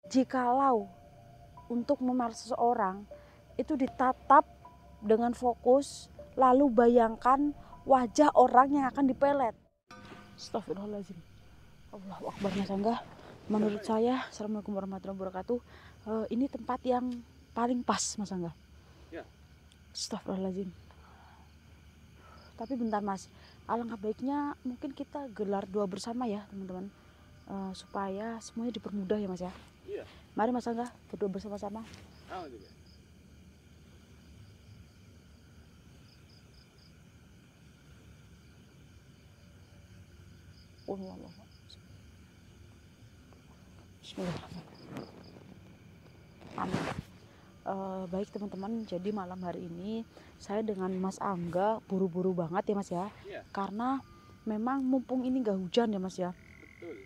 Jikalau untuk memelet seseorang itu ditatap dengan fokus, lalu bayangkan wajah orang yang akan dipelet. Astagfirullahaladzim. Allahu Akbar Mas Angga. Menurut saya, Assalamualaikum warahmatullahi wabarakatuh, ini tempat yang paling pas Mas Angga. Ya. Astagfirullahaladzim. Tapi bentar Mas, alangkah baiknya mungkin kita gelar doa bersama ya teman-teman, supaya semuanya dipermudah ya Mas ya. Iya. Mari Mas Angga berdoa bersama-sama. Alhamdulillah. Bismillahirrahmanirrahim. Amin. Baik teman-teman, jadi malam hari ini saya dengan Mas Angga buru-buru banget ya Mas ya. Iya. Karena memang mumpung ini gak hujan ya Mas ya. Betul.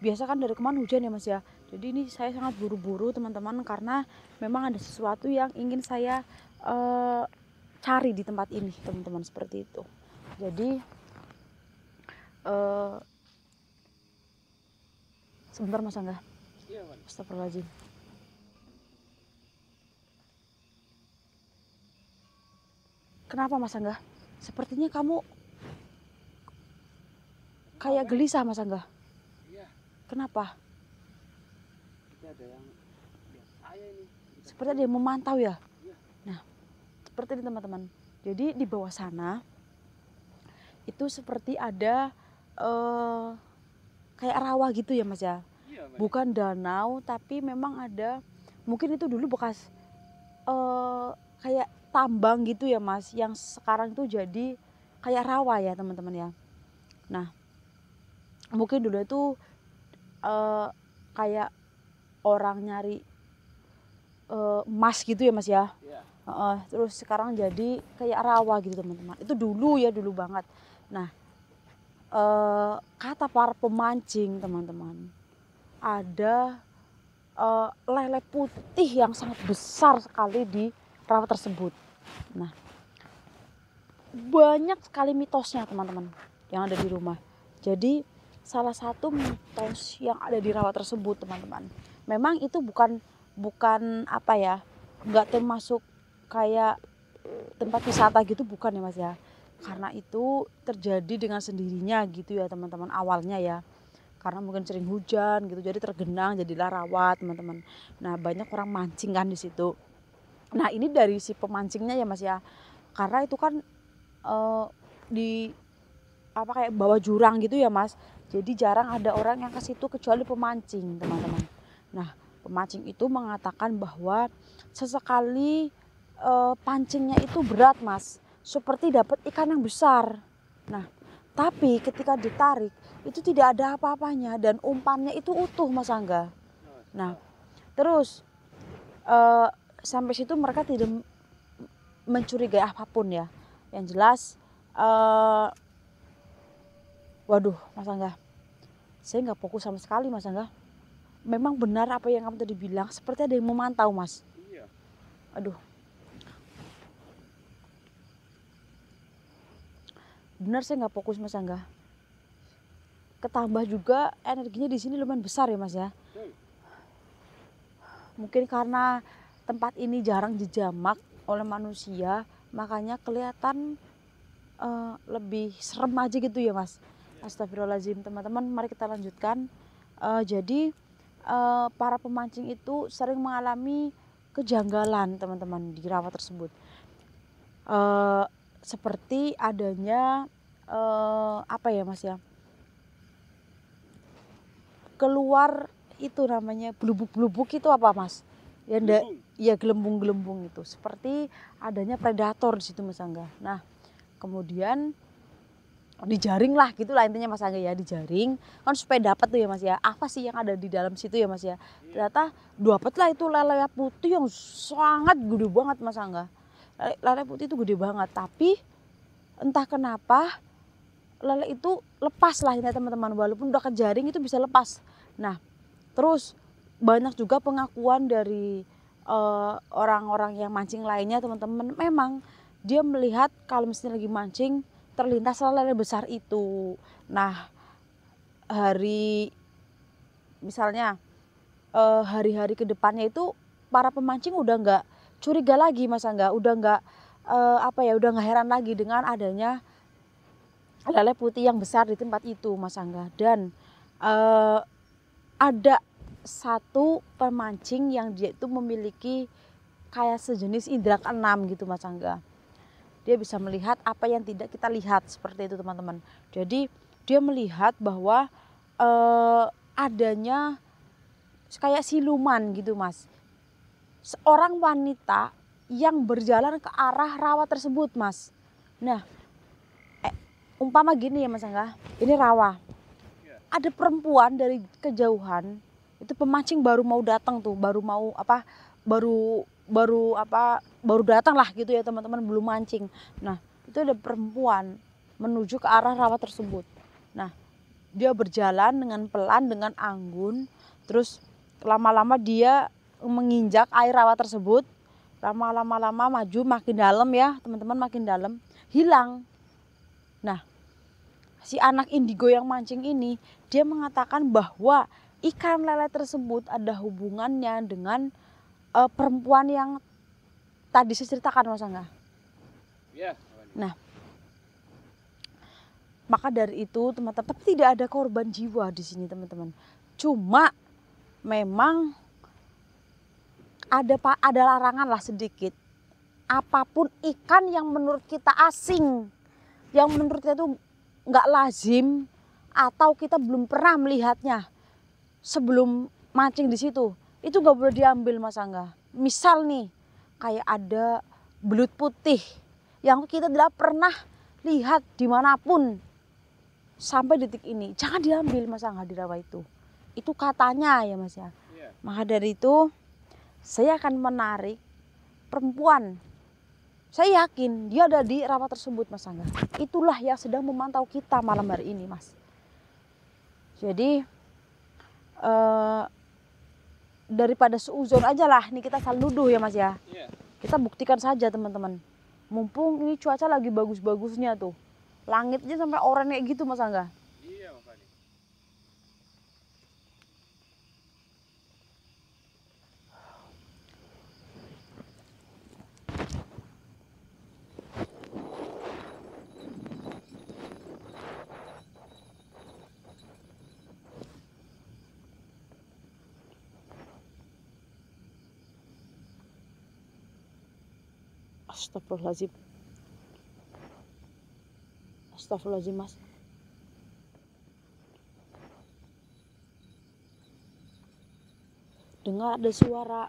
Biasa kan dari kemarin hujan ya Mas ya. Jadi ini saya sangat buru-buru teman-teman, karena memang ada sesuatu yang ingin saya cari di tempat ini teman-teman, seperti itu. Jadi sebentar Mas Angga. Iya, Mas. Astagfirullahaladzim. Kenapa Mas Angga? Sepertinya kamu kayak gelisah Mas Angga. Iya. Kenapa? Seperti ada yang lihat saya ini. Seperti ada yang memantau ya. Iya. Nah, seperti ini teman-teman. Jadi di bawah sana itu seperti ada kayak rawa gitu ya Mas ya. Iya, Mas. Bukan danau, tapi memang ada, mungkin itu dulu bekas kayak tambang gitu ya Mas, yang sekarang itu jadi kayak rawa ya teman-teman ya. Nah, mungkin dulu itu kayak orang nyari emas gitu ya Mas ya. Iya. Terus sekarang jadi kayak rawa gitu teman-teman. Itu dulu ya, dulu banget. Nah, kata para pemancing teman-teman, ada lele putih yang sangat besar sekali di rawa tersebut. Nah, banyak sekali mitosnya teman-teman yang ada di rumah. Jadi salah satu mitos yang ada di rawa tersebut teman-teman, memang itu bukan apa ya, nggak termasuk kayak tempat wisata gitu, bukan ya Mas ya. Karena itu terjadi dengan sendirinya gitu ya teman-teman, awalnya ya. Karena mungkin sering hujan gitu, jadi tergenang, jadilah rawa teman-teman. Nah, banyak orang mancing kan di situ. Nah, ini dari si pemancingnya ya Mas ya. Karena itu kan di apa kayak bawah jurang gitu ya Mas. Jadi jarang ada orang yang ke situ kecuali pemancing teman-teman. Nah, pemancing itu mengatakan bahwa sesekali pancingnya itu berat Mas, seperti dapat ikan yang besar. Nah, tapi ketika ditarik itu tidak ada apa-apanya dan umpannya itu utuh Mas Angga. Nah, terus sampai situ mereka tidak mencurigai apapun ya. Yang jelas waduh Mas Angga, saya nggak fokus sama sekali Mas Angga. Memang benar apa yang kamu tadi bilang, seperti ada yang memantau Mas. Iya. Aduh, benar saya nggak fokus Mas Angga. Ketambah juga energinya di sini lumayan besar ya Mas ya. Mungkin karena tempat ini jarang dijamak oleh manusia, makanya kelihatan lebih serem aja gitu ya Mas. Astagfirullahaladzim teman-teman, mari kita lanjutkan. Jadi para pemancing itu sering mengalami kejanggalan teman-teman di rawa tersebut. Seperti adanya apa ya Mas ya, keluar itu namanya blubuk-blubuk itu apa Mas? Ya gelembung-gelembung itu. Seperti adanya predator di situ Mas Angga. Nah, kemudian dijaring lah gitulah intinya Mas Angga ya, dijaring kan supaya dapat tuh ya Mas ya, apa sih yang ada di dalam situ ya Mas ya. Ternyata dapatlah itu lele putih yang sangat gede banget Mas Angga. Lele putih itu gede banget, tapi entah kenapa lele itu lepas lah ya teman-teman, walaupun udah kejaring itu bisa lepas. Nah, terus banyak juga pengakuan dari orang-orang yang mancing lainnya teman-teman, memang dia melihat kalau misalnya lagi mancing terlintas lele besar itu. Nah, hari misalnya hari-hari ke depannya itu para pemancing udah nggak curiga lagi Mas Angga, udah nggak udah nggak heran lagi dengan adanya lele putih yang besar di tempat itu Mas Angga. Dan ada satu pemancing yang dia itu memiliki kayak sejenis indera keenam gitu Mas Angga. Dia bisa melihat apa yang tidak kita lihat, seperti itu teman-teman. Jadi dia melihat bahwa adanya kayak siluman gitu Mas. Seorang wanita yang berjalan ke arah rawa tersebut Mas. Nah, umpama gini ya Mas Angga, ini rawa. Ada perempuan dari kejauhan, itu pemancing baru mau datang tuh, baru datang lah gitu ya teman-teman, belum mancing. Nah, itu ada perempuan menuju ke arah rawa tersebut. Nah, dia berjalan dengan pelan, dengan anggun, terus lama-lama dia menginjak air rawa tersebut, lama-lama maju makin dalam ya teman-teman, makin dalam, hilang. Nah, si anak indigo yang mancing ini, dia mengatakan bahwa ikan lele tersebut ada hubungannya dengan perempuan yang tadi saya ceritakan Mas Angga. Iya. Nah, maka dari itu teman-teman, tapi tidak ada korban jiwa di sini teman-teman. Cuma memang ada larangan lah sedikit. Apapun ikan yang menurut kita asing, yang menurut kita itu nggak lazim, atau kita belum pernah melihatnya sebelum mancing di situ, itu nggak boleh diambil Mas Angga. Misal nih, kayak ada belut putih yang kita tidak pernah lihat dimanapun sampai detik ini, jangan diambil Mas Angga di rawa itu. Itu katanya ya Mas ya. Maka dari itu saya akan menarik perempuan. Saya yakin dia ada di rawa tersebut Mas Angga. Itulah yang sedang memantau kita malam hari ini Mas. Jadi daripada seuzon aja lah nih kita saling nuduh ya Mas ya. Kita buktikan saja teman-teman. Mumpung ini cuaca lagi bagus-bagusnya tuh. Langitnya sampai oranye kayak gitu Mas Angga. Iya makanya. Astagfirullahaladzim. Astagfirullahaladzim Mas. Dengar ada suara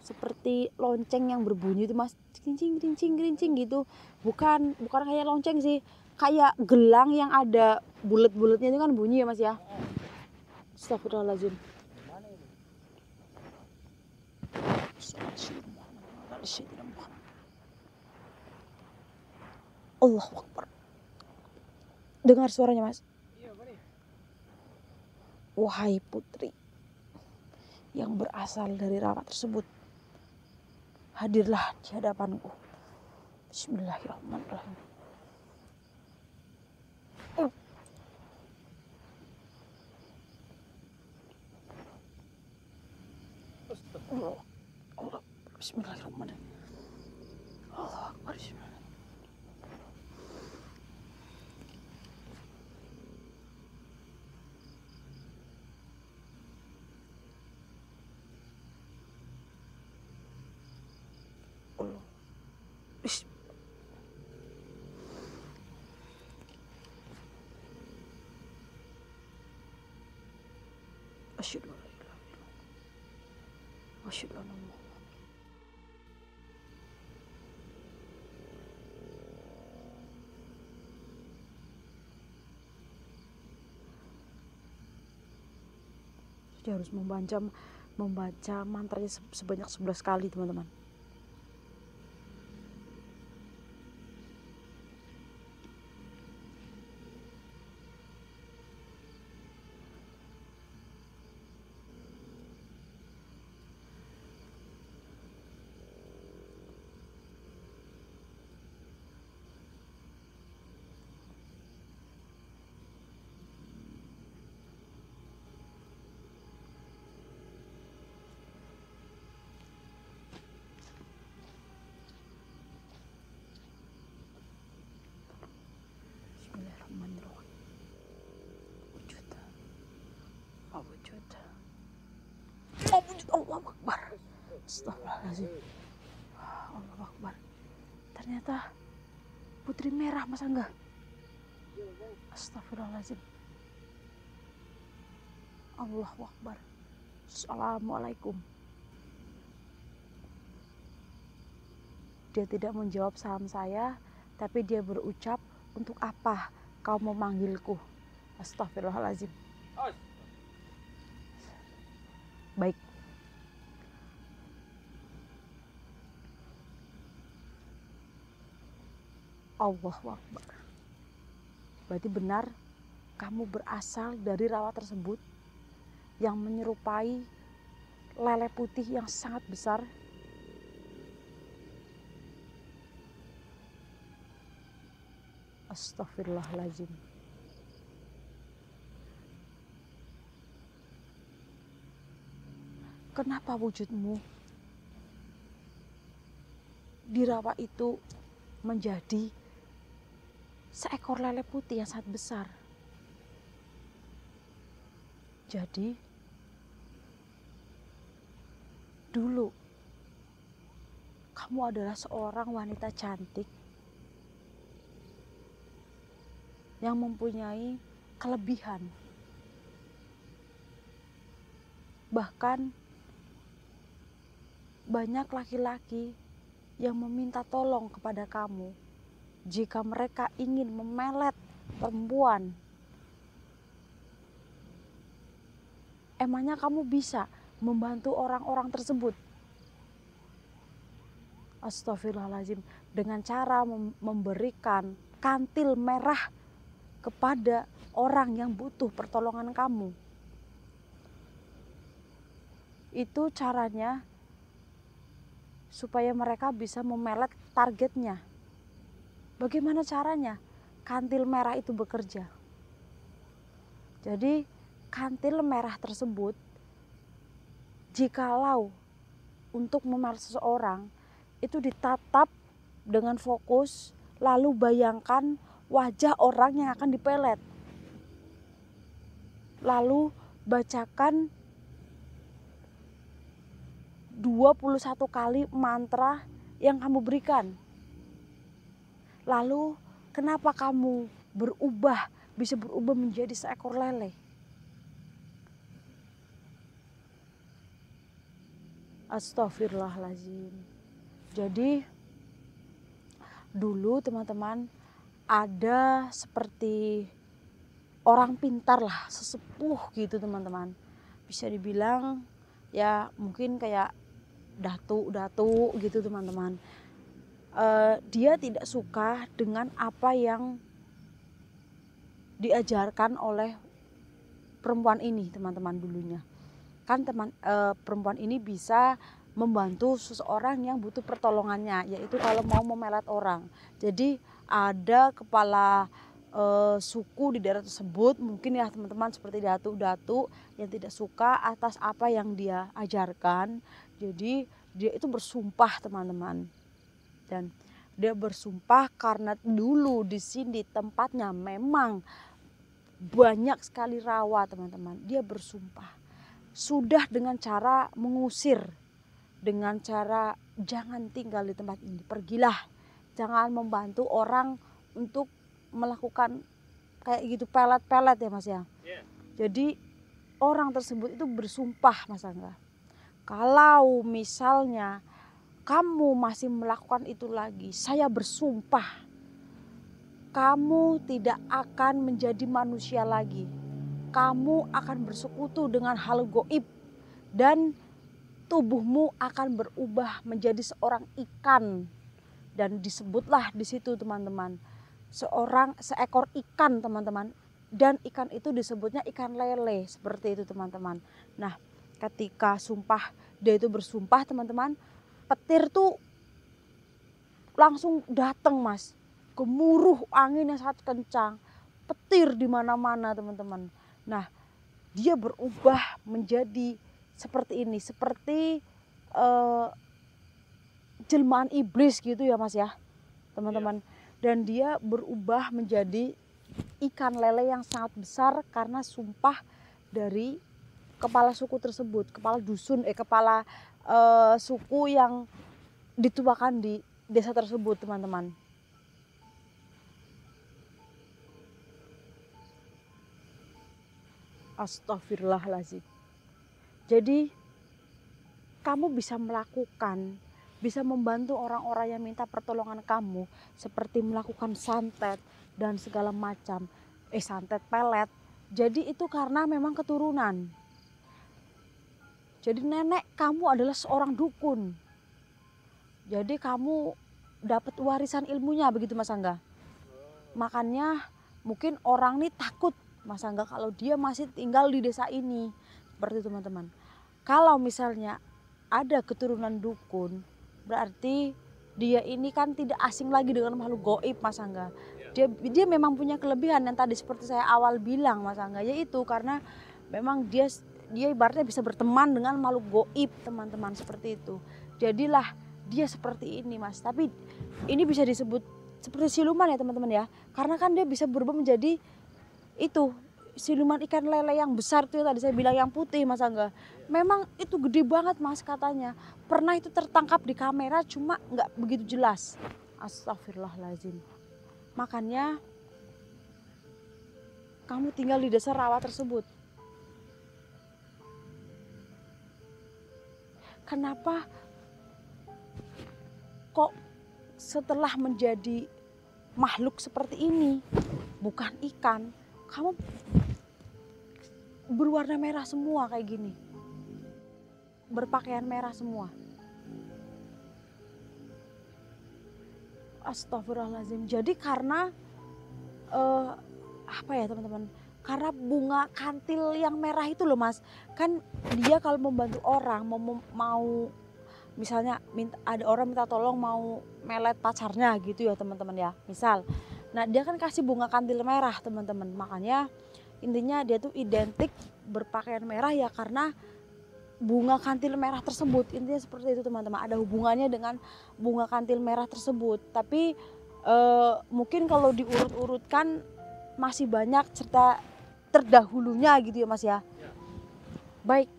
seperti lonceng yang berbunyi itu Mas. Krincing krincing krincing gitu. Bukan kayak lonceng sih. Kayak gelang yang ada bulet-buletnya itu kan bunyi ya Mas ya. Astagfirullahaladzim. Allahu Akbar. Dengar suaranya Mas. Wahai putri yang berasal dari rawa tersebut, hadirlah di hadapanku. Bismillahirrahmanirrahim. Allah. Bismillahirrahmanirrahim. Allah Akbar. Asyhadu an la ilaha illallah wa asyhadu anna Muhammadan. Dia harus membaca mantranya sebanyak 11 kali teman-teman. wujud. Oh wujud, Allah Akbar. Astagfirullahaladzim. Allah Akbar. Ternyata putri merah Mas Angga. Astagfirullahaladzim. Allahu Akbar. Assalamualaikum. Dia tidak menjawab salam saya, tapi dia berucap, untuk apa kau memanggilku? Astagfirullahaladzim. Baik. Allahu Akbar. Berarti benar kamu berasal dari rawa tersebut yang menyerupai lele putih yang sangat besar. Astaghfirullahaladzim. Kenapa wujudmu di rawa itu menjadi seekor lele putih yang sangat besar? Jadi dulu kamu adalah seorang wanita cantik yang mempunyai kelebihan. Bahkan banyak laki-laki yang meminta tolong kepada kamu jika mereka ingin memelet perempuan. Emangnya kamu bisa membantu orang-orang tersebut? Astagfirullahaladzim. Dengan cara memberikan kantil merah kepada orang yang butuh pertolongan kamu. Itu caranya supaya mereka bisa memelet targetnya. Bagaimana caranya kantil merah itu bekerja? Jadi kantil merah tersebut, jikalau untuk memelet seseorang, itu ditatap dengan fokus, lalu bayangkan wajah orang yang akan dipelet. Lalu bacakan 21 kali mantra yang kamu berikan. Lalu kenapa kamu bisa berubah menjadi seekor lele? Astagfirullahaladzim. Jadi dulu teman-teman, ada seperti orang pintar lah, sesepuh gitu teman-teman. Bisa dibilang ya mungkin kayak datu gitu teman-teman. Dia tidak suka dengan apa yang diajarkan oleh perempuan ini teman-teman dulunya. Kan perempuan ini bisa membantu seseorang yang butuh pertolongannya, yaitu kalau mau memelet orang. Jadi ada kepala suku di daerah tersebut, mungkin ya teman-teman, seperti datu-datu yang tidak suka atas apa yang dia ajarkan. Jadi dia itu bersumpah teman-teman, dan dia bersumpah karena dulu di sini tempatnya memang banyak sekali rawa teman-teman. Dia bersumpah sudah dengan cara mengusir, dengan cara jangan tinggal di tempat ini, pergilah, jangan membantu orang untuk melakukan kayak gitu pelet-pelet ya Mas ya. Yeah. Jadi orang tersebut itu bersumpah Mas Angga, kalau misalnya kamu masih melakukan itu lagi, saya bersumpah kamu tidak akan menjadi manusia lagi. Kamu akan bersekutu dengan hal goib dan tubuhmu akan berubah menjadi seorang ikan. Dan disebutlah di situ teman-teman, seekor ikan teman-teman, dan ikan itu disebutnya ikan lele, seperti itu teman-teman. Nah, ketika dia itu bersumpah teman-teman, petir tuh langsung datang Mas, gemuruh angin yang sangat kencang, petir di mana-mana teman-teman. Nah, dia berubah menjadi seperti ini, seperti jelmaan iblis gitu ya Mas ya teman-teman. Dan dia berubah menjadi ikan lele yang sangat besar karena sumpah dari kepala suku tersebut, kepala dusun, kepala suku yang dituakan di desa tersebut, teman-teman. Astagfirullahaladzim. Jadi kamu bisa melakukan, bisa membantu orang-orang yang minta pertolongan kamu, seperti melakukan santet dan segala macam, santet pelet. Jadi itu karena memang keturunan. Jadi nenek kamu adalah seorang dukun. Jadi kamu dapat warisan ilmunya, begitu Mas Angga. Makanya mungkin orang ini takut Mas Angga kalau dia masih tinggal di desa ini. Seperti itu teman-teman. Kalau misalnya ada keturunan dukun, berarti dia ini kan tidak asing lagi dengan makhluk gaib Mas Angga. Dia memang punya kelebihan yang tadi seperti saya awal bilang Mas Angga, yaitu karena memang dia ibaratnya bisa berteman dengan makhluk gaib teman-teman, seperti itu. Jadilah dia seperti ini Mas. Tapi ini bisa disebut seperti siluman ya teman-teman ya, karena kan dia bisa berubah menjadi itu siluman ikan lele yang besar tuh tadi saya bilang yang putih Mas Angga. Memang itu gede banget Mas katanya. Pernah itu tertangkap di kamera cuma nggak begitu jelas. Astagfirullahaladzim. Makanya kamu tinggal di desa rawa tersebut. Kenapa kok setelah menjadi makhluk seperti ini, bukan ikan, kamu berwarna merah semua kayak gini, berpakaian merah semua? Astagfirullahaladzim. Jadi karena apa ya teman-teman, karena bunga kantil yang merah itu loh Mas, kan dia kalau membantu orang mau misalnya ada orang minta tolong mau melet pacarnya gitu ya teman-teman ya, misal, nah dia kan kasih bunga kantil merah teman-teman. Makanya intinya dia tuh identik berpakaian merah ya karena bunga kantil merah tersebut. Intinya seperti itu teman-teman, ada hubungannya dengan bunga kantil merah tersebut. Tapi mungkin kalau diurut-urutkan masih banyak cerita terdahulunya gitu ya Mas ya. Baik,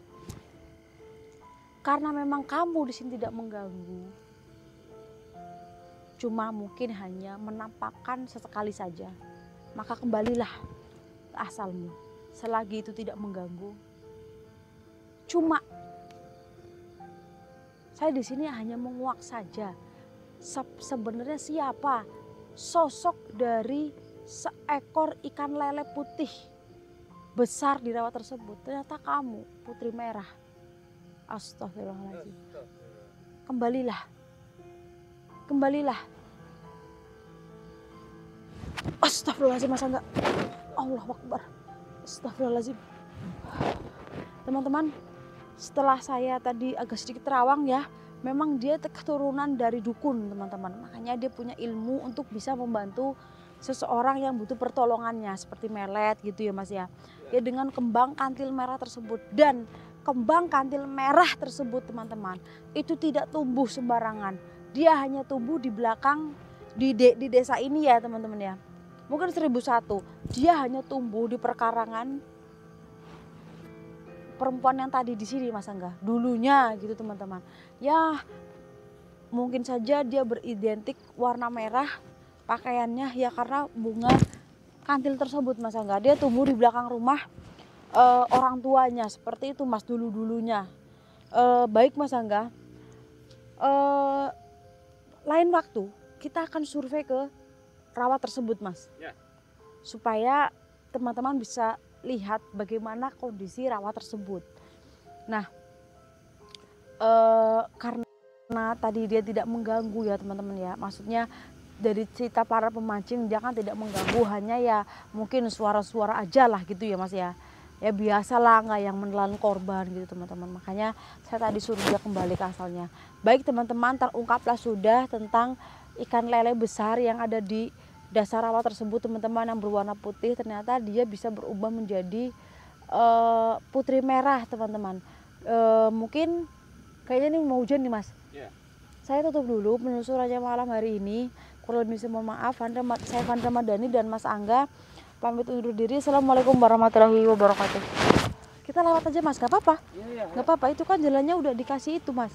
karena memang kamu di sini tidak mengganggu, cuma mungkin hanya menampakkan sesekali saja, maka kembalilah ke asalmu selagi itu tidak mengganggu. Cuma saya di sini hanya menguak saja. Sebenarnya siapa sosok dari seekor ikan lele putih besar di rawa tersebut? Ternyata kamu, Putri Merah. Astagfirullahaladzim. Kembalilah. Kembalilah. Astagfirullahaladzim Mas Angga. Allahu Akbar. Astagfirullahaladzim. Teman-teman, setelah saya tadi agak sedikit terawang ya, memang dia keturunan dari dukun teman-teman. Makanya dia punya ilmu untuk bisa membantu seseorang yang butuh pertolongannya, seperti melet gitu ya Mas ya. Ya dengan kembang kantil merah tersebut. Dan kembang kantil merah tersebut teman-teman, itu tidak tumbuh sembarangan. Dia hanya tumbuh di belakang di desa ini ya teman-teman ya. Mungkin 1001. Dia hanya tumbuh di perkarangan perempuan yang tadi di sini Mas Angga, dulunya gitu teman-teman. Ya mungkin saja dia beridentik warna merah pakaiannya ya karena bunga kantil tersebut Mas Angga. Dia tumbuh di belakang rumah orang tuanya, seperti itu Mas dulu-dulunya. Baik Mas Angga, lain waktu kita akan survei ke rawa tersebut Mas ya. Supaya teman-teman bisa lihat bagaimana kondisi rawa tersebut. Nah, karena tadi dia tidak mengganggu ya teman-teman ya. Maksudnya dari cerita para pemancing dia kan tidak mengganggu, hanya ya mungkin suara-suara aja lah gitu ya Mas ya. Ya biasalah, nggak yang menelan korban gitu teman-teman. Makanya saya tadi suruh dia kembali ke asalnya. Baik teman-teman, terungkaplah sudah tentang ikan lele besar yang ada di dasar rawa tersebut teman-teman yang berwarna putih. Ternyata dia bisa berubah menjadi putri merah teman-teman. Mungkin kayaknya ini mau hujan nih Mas. Yeah. Saya tutup dulu penelusurannya malam hari ini. Kurang lebih mohon maaf. Saya Vandra Madani dan Mas Angga pamit undur diri. Assalamualaikum warahmatullahi wabarakatuh. Kita lewat aja mas, gak apa-apa. Iya, iya. Gak apa-apa, itu kan jalannya udah dikasih itu mas.